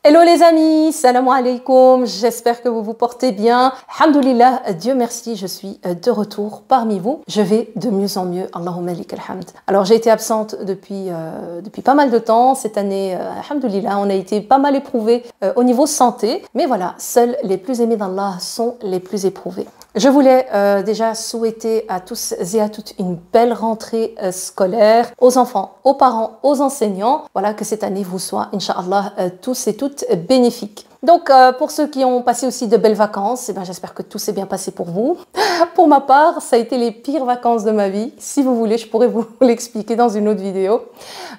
Hello les amis, salam alaikum, j'espère que vous vous portez bien. Alhamdoulilah, Dieu merci, je suis de retour parmi vous. Je vais de mieux en mieux, Allahumma lik alhamd. Alors j'ai été absente depuis pas mal de temps. Cette année, alhamdoulilah, on a été pas mal éprouvés au niveau santé. Mais voilà, seuls les plus aimés d'Allah sont les plus éprouvés. Je voulais déjà souhaiter à tous et à toutes une belle rentrée scolaire, aux enfants, aux parents, aux enseignants. Voilà, que cette année vous soit, Inch'Allah, tous et toutes bénéfiques. Donc, pour ceux qui ont passé aussi de belles vacances, eh ben, j'espère que tout s'est bien passé pour vous. Pour ma part, ça a été les pires vacances de ma vie. Si vous voulez, je pourrais vous l'expliquer dans une autre vidéo.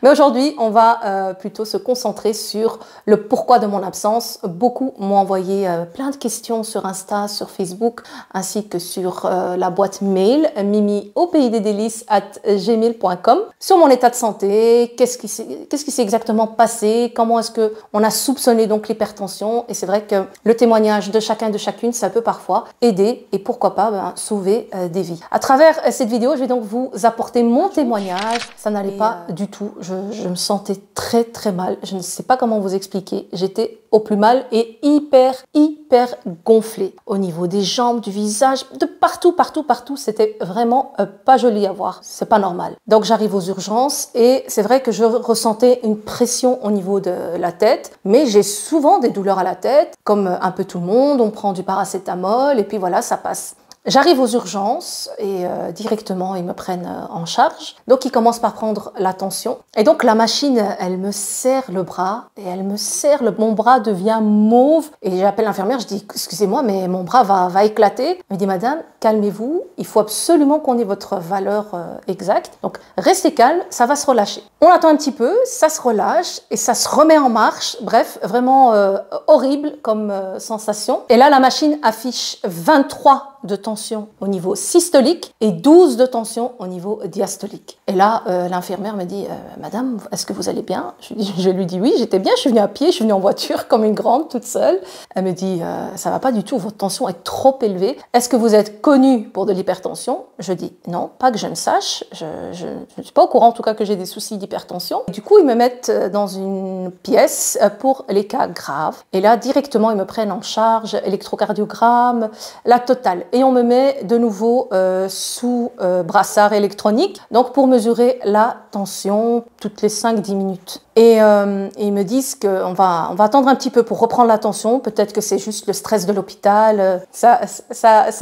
Mais aujourd'hui, on va plutôt se concentrer sur le pourquoi de mon absence. Beaucoup m'ont envoyé plein de questions sur Insta, sur Facebook, ainsi que sur la boîte mail mimi@gmail.com sur mon état de santé, qu'est-ce qui s'est exactement passé, comment est-ce que on a soupçonné donc l'hypertension. Et c'est vrai que le témoignage de chacun et de chacune, ça peut parfois aider et pourquoi pas sauver des vies. À travers cette vidéo, je vais donc vous apporter mon témoignage. Ça n'allait pas du tout. Je me sentais très très mal. Je ne sais pas comment vous expliquer. J'étais au plus mal et hyper gonflée. Au niveau des jambes, du visage, de partout. C'était vraiment pas joli à voir. C'est pas normal. Donc j'arrive aux urgences et c'est vrai que je ressentais une pression au niveau de la tête. Mais j'ai souvent des douleurs à la tête, comme un peu tout le monde. On prend du paracétamol et puis voilà, ça passe. J'arrive aux urgences et directement ils me prennent en charge. Donc ils commencent par prendre la tension. Et donc la machine, elle me serre le bras et elle me serre, mon bras devient mauve. Et j'appelle l'infirmière, je dis excusez-moi mais mon bras va éclater. Elle me dit madame, calmez-vous, il faut absolument qu'on ait votre valeur exacte. Donc restez calme, ça va se relâcher. On attend un petit peu, ça se relâche et ça se remet en marche. Bref, vraiment horrible comme sensation. Et là la machine affiche 23 de tension au niveau systolique et 12 de tension au niveau diastolique. Et là, l'infirmière me dit Madame, est-ce que vous allez bien? Je lui dis oui, j'étais bien, je suis venue à pied, je suis venue en voiture comme une grande, toute seule. Elle me dit ça va pas du tout, votre tension est trop élevée. Est-ce que vous êtes connue pour de l'hypertension? Je dis non, pas que je ne sache. Je ne suis pas au courant en tout cas que j'ai des soucis d'hypertension. Du coup, ils me mettent dans une pièce pour les cas graves. Et là, directement, ils me prennent en charge électrocardiogramme, la totale. Et on me met de nouveau sous brassard électronique, donc pour mesurer la tension toutes les 5-10 minutes. Et ils me disent qu'on va attendre un petit peu pour reprendre la tension, peut-être que c'est juste le stress de l'hôpital, ça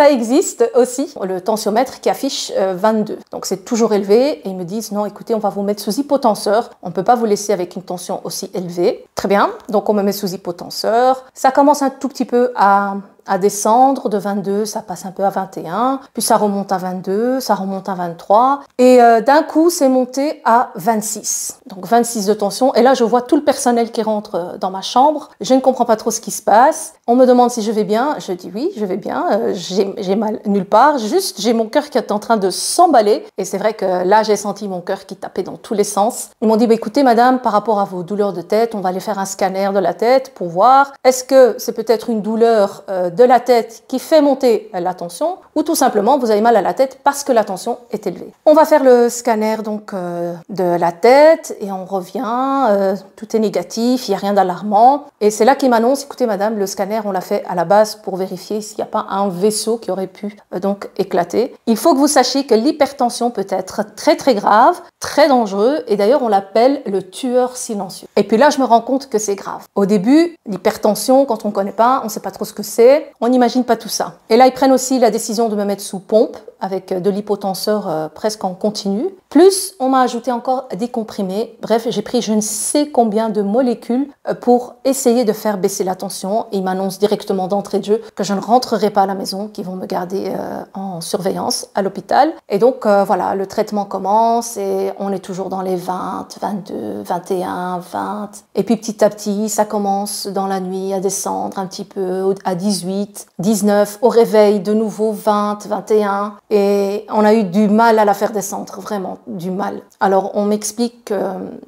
existe aussi, le tensiomètre qui affiche 22, donc c'est toujours élevé, et ils me disent non écoutez on va vous mettre sous hypotenseur, on ne peut pas vous laisser avec une tension aussi élevée. Très bien, donc on me met sous hypotenseur, ça commence un tout petit peu à descendre de 22, ça passe un peu à 21, puis ça remonte à 22, ça remonte à 23, et d'un coup c'est monté à 26, donc 26 de tension, et là je vois tout le personnel qui rentre dans ma chambre, je ne comprends pas trop ce qui se passe, on me demande si je vais bien, je dis oui, je vais bien, j'ai mal nulle part, juste j'ai mon cœur qui est en train de s'emballer, et c'est vrai que là j'ai senti mon cœur qui tapait dans tous les sens. Ils m'ont dit bah, écoutez madame, par rapport à vos douleurs de tête, on va aller faire un scanner de la tête pour voir, est-ce que c'est peut-être une douleur de la tête qui fait monter la tension ou tout simplement vous avez mal à la tête parce que la tension est élevée. On va faire le scanner donc de la tête et on revient, tout est négatif, il n'y a rien d'alarmant et c'est là qu'ils m'annoncent écoutez madame, le scanner on l'a fait à la base pour vérifier s'il n'y a pas un vaisseau qui aurait pu donc éclater. Il faut que vous sachiez que l'hypertension peut être très très grave, très dangereux et d'ailleurs on l'appelle le tueur silencieux. Et puis là je me rends compte que c'est grave. Au début, l'hypertension quand on ne connaît pas, on ne sait pas trop ce que c'est, on n'imagine pas tout ça. Et là, ils prennent aussi la décision de me mettre sous pompe avec de l'hypotenseur presque en continu. Plus, on m'a ajouté encore des comprimés. Bref, j'ai pris je ne sais combien de molécules pour essayer de faire baisser la tension. Ils m'annoncent directement d'entrée de jeu que je ne rentrerai pas à la maison, qu'ils vont me garder en surveillance à l'hôpital. Et donc, voilà, le traitement commence et on est toujours dans les 20, 22, 21, 20. Et puis, petit à petit, ça commence dans la nuit à descendre un petit peu à 18, 19, au réveil de nouveau 20, 21 et on a eu du mal à la faire descendre, vraiment du mal. Alors on m'explique que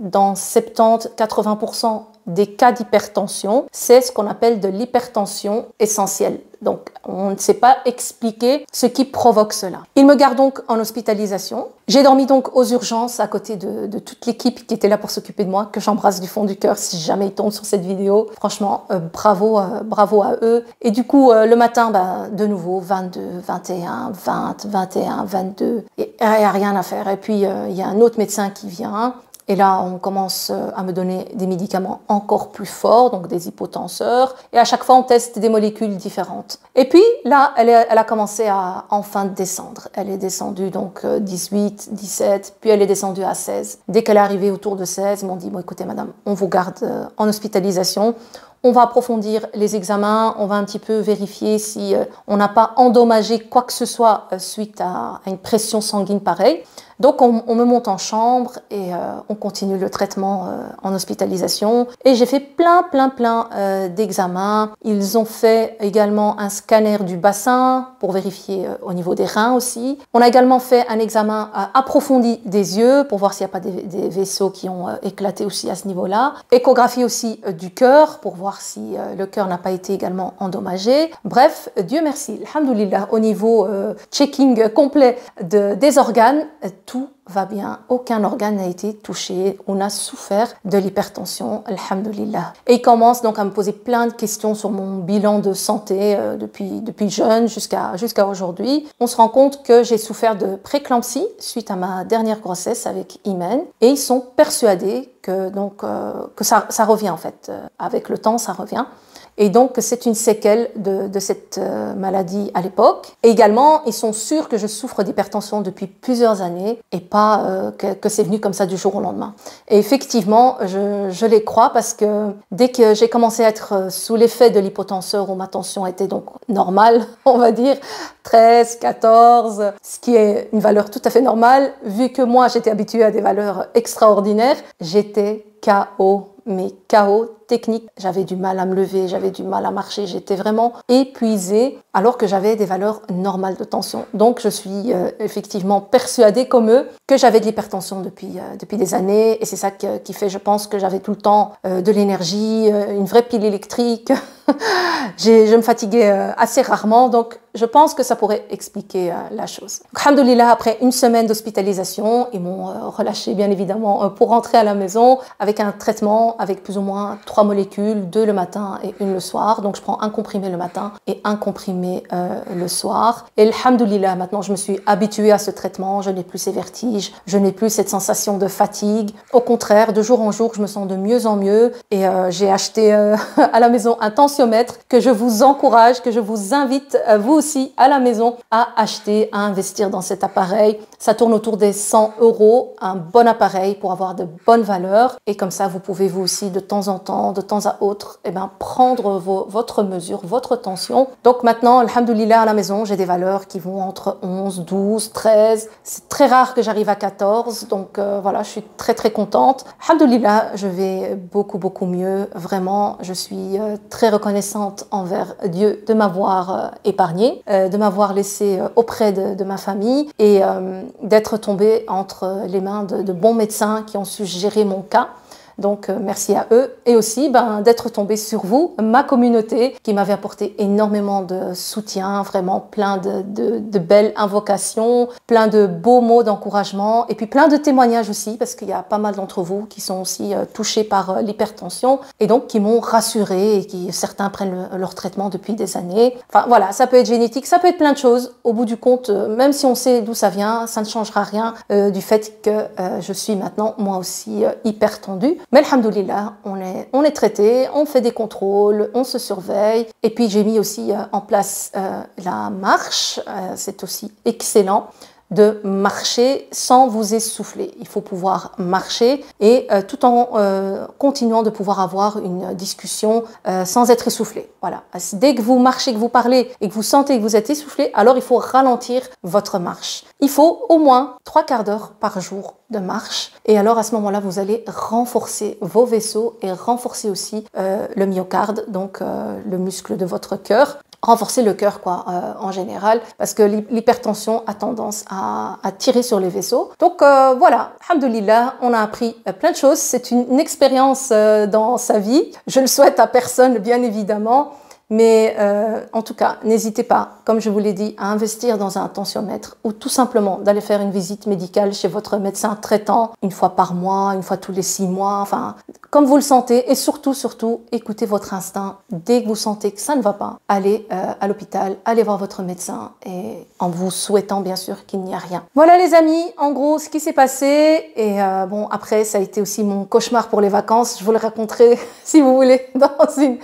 dans 70-80% des cas d'hypertension, c'est ce qu'on appelle de l'hypertension essentielle. Donc, on ne sait pas expliquer ce qui provoque cela. Il me garde donc en hospitalisation. J'ai dormi donc aux urgences à côté de toute l'équipe qui était là pour s'occuper de moi, que j'embrasse du fond du cœur si jamais ils tombent sur cette vidéo. Franchement, bravo à eux. Et du coup, le matin, de nouveau, 22, 21, 20, 21, 22. Et il n'y a rien à faire. Et puis, il y a un autre médecin qui vient. Et là, on commence à me donner des médicaments encore plus forts, donc des hypotenseurs. Et à chaque fois, on teste des molécules différentes. Et puis, là, elle a commencé à enfin descendre. Elle est descendue donc 18, 17, puis elle est descendue à 16. Dès qu'elle est arrivée autour de 16, ils m'ont dit, bon, écoutez, madame, on vous garde en hospitalisation. On va approfondir les examens, on va un petit peu vérifier si on n'a pas endommagé quoi que ce soit suite à une pression sanguine pareille. Donc on me monte en chambre et on continue le traitement en hospitalisation. Et j'ai fait plein d'examens. Ils ont fait également un scanner du bassin pour vérifier au niveau des reins aussi. On a également fait un examen approfondi des yeux pour voir s'il n'y a pas des vaisseaux qui ont éclaté aussi à ce niveau-là. Échographie aussi du cœur pour voir si le cœur n'a pas été également endommagé. Bref, Dieu merci, alhamdoulilah, au niveau checking complet des organes, tout va bien, aucun organe n'a été touché, on a souffert de l'hypertension, alhamdoulilah. Et il commence donc à me poser plein de questions sur mon bilan de santé depuis jeune jusqu'à aujourd'hui. On se rend compte que j'ai souffert de préclampsie suite à ma dernière grossesse avec Imen et ils sont persuadés que ça revient en fait. Avec le temps, ça revient. Et donc, c'est une séquelle de cette maladie à l'époque. Et également, ils sont sûrs que je souffre d'hypertension depuis plusieurs années et pas que c'est venu comme ça du jour au lendemain. Et effectivement, je les crois parce que dès que j'ai commencé à être sous l'effet de l'hypotenseur où ma tension était donc normale, on va dire 13, 14, ce qui est une valeur tout à fait normale, vu que moi, j'étais habituée à des valeurs extraordinaires, j'étais KO. Mais KO technique, j'avais du mal à me lever, j'avais du mal à marcher, j'étais vraiment épuisée alors que j'avais des valeurs normales de tension. Donc je suis effectivement persuadée comme eux que j'avais de l'hypertension depuis des années et c'est ça qui fait, je pense, que j'avais tout le temps de l'énergie, une vraie pile électrique. Je me fatiguais assez rarement, donc je pense que ça pourrait expliquer la chose. Alhamdoulilah, après une semaine d'hospitalisation, ils m'ont relâché bien évidemment pour rentrer à la maison avec un traitement avec plus ou moins 3 molécules, 2 le matin et 1 le soir. Donc je prends un comprimé le matin et un comprimé le soir. Et alhamdoulilah, maintenant je me suis habituée à ce traitement, je n'ai plus ces vertiges, je n'ai plus cette sensation de fatigue. Au contraire, de jour en jour, je me sens de mieux en mieux et j'ai acheté à la maison un tensiomètre que je vous encourage, que je vous invite, vous aussi, à la maison, à acheter, à investir dans cet appareil. Ça tourne autour des 100 €, un bon appareil pour avoir de bonnes valeurs. Et comme ça, vous pouvez vous aussi, de temps en temps, de temps à autre, prendre votre mesure, votre tension. Donc maintenant, alhamdoulilah, à la maison, j'ai des valeurs qui vont entre 11, 12, 13. C'est très rare que j'arrive à 14. Donc voilà, je suis très contente. Alhamdoulilah, je vais beaucoup mieux. Vraiment, je suis très reconnaissante envers Dieu de m'avoir épargnée, de m'avoir laissée auprès de ma famille et d'être tombée entre les mains de bons médecins qui ont su gérer mon cas. Donc merci à eux et aussi d'être tombée sur vous, ma communauté qui m'avait apporté énormément de soutien, vraiment plein de belles invocations, plein de beaux mots d'encouragement et puis plein de témoignages aussi parce qu'il y a pas mal d'entre vous qui sont aussi touchés par l'hypertension et donc qui m'ont rassurée et qui certains prennent leur traitement depuis des années. Enfin voilà, ça peut être génétique, ça peut être plein de choses. Au bout du compte, même si on sait d'où ça vient, ça ne changera rien du fait que je suis maintenant moi aussi hyper tendue. Mais alhamdoulilah, on est traité, on fait des contrôles, on se surveille. Et puis j'ai mis aussi en place la marche, c'est aussi excellent de marcher sans vous essouffler. Il faut pouvoir marcher et tout en continuant de pouvoir avoir une discussion sans être essoufflé. Voilà. Dès que vous marchez, que vous parlez et que vous sentez que vous êtes essoufflé, alors il faut ralentir votre marche. Il faut au moins 3/4 d'heure par jour de marche et alors à ce moment-là, vous allez renforcer vos vaisseaux et renforcer aussi le myocarde, donc le muscle de votre cœur. renforcer le cœur quoi, en général, parce que l'hypertension a tendance à tirer sur les vaisseaux. Donc voilà, alhamdoulilah, on a appris plein de choses. C'est une expérience dans sa vie. Je le souhaite à personne, bien évidemment. Mais en tout cas, n'hésitez pas, comme je vous l'ai dit, à investir dans un tensiomètre ou tout simplement d'aller faire une visite médicale chez votre médecin traitant une fois par mois, une fois tous les 6 mois, enfin, comme vous le sentez. Et surtout, écoutez votre instinct. Dès que vous sentez que ça ne va pas, allez à l'hôpital, allez voir votre médecin et en vous souhaitant bien sûr qu'il n'y a rien. Voilà les amis, en gros, ce qui s'est passé. Et bon, après, ça a été aussi mon cauchemar pour les vacances. Je vous le raconterai, si vous voulez, dans une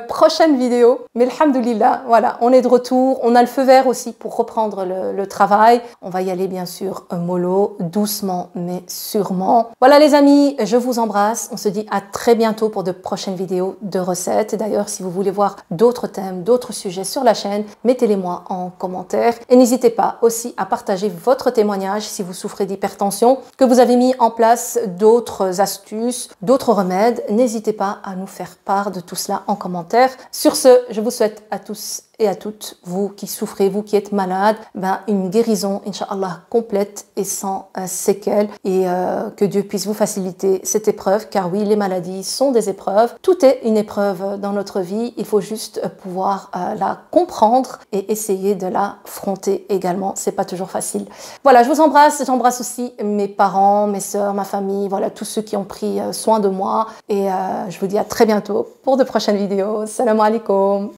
prochaine vidéo. Mais alhamdoulilah, voilà, on est de retour. On a le feu vert aussi pour reprendre le travail. On va y aller bien sûr mollo, doucement mais sûrement. Voilà les amis, je vous embrasse. On se dit à très bientôt pour de prochaines vidéos de recettes. Et d'ailleurs, si vous voulez voir d'autres thèmes, d'autres sujets sur la chaîne, mettez-les moi en commentaire. Et n'hésitez pas aussi à partager votre témoignage si vous souffrez d'hypertension, que vous avez mis en place d'autres astuces, d'autres remèdes. N'hésitez pas à nous faire part de tout cela en commentaire. Sur ce, je vous souhaite à tous et à toutes, vous qui souffrez, vous qui êtes malades, une guérison, Inch'Allah, complète et sans séquelles. Et que Dieu puisse vous faciliter cette épreuve, car oui, les maladies sont des épreuves. Tout est une épreuve dans notre vie. Il faut juste pouvoir la comprendre et essayer de l'affronter également. C'est pas toujours facile. Voilà, je vous embrasse. J'embrasse aussi mes parents, mes sœurs, ma famille, voilà, tous ceux qui ont pris soin de moi. Et je vous dis à très bientôt pour de prochaines vidéos. Salam alaikum.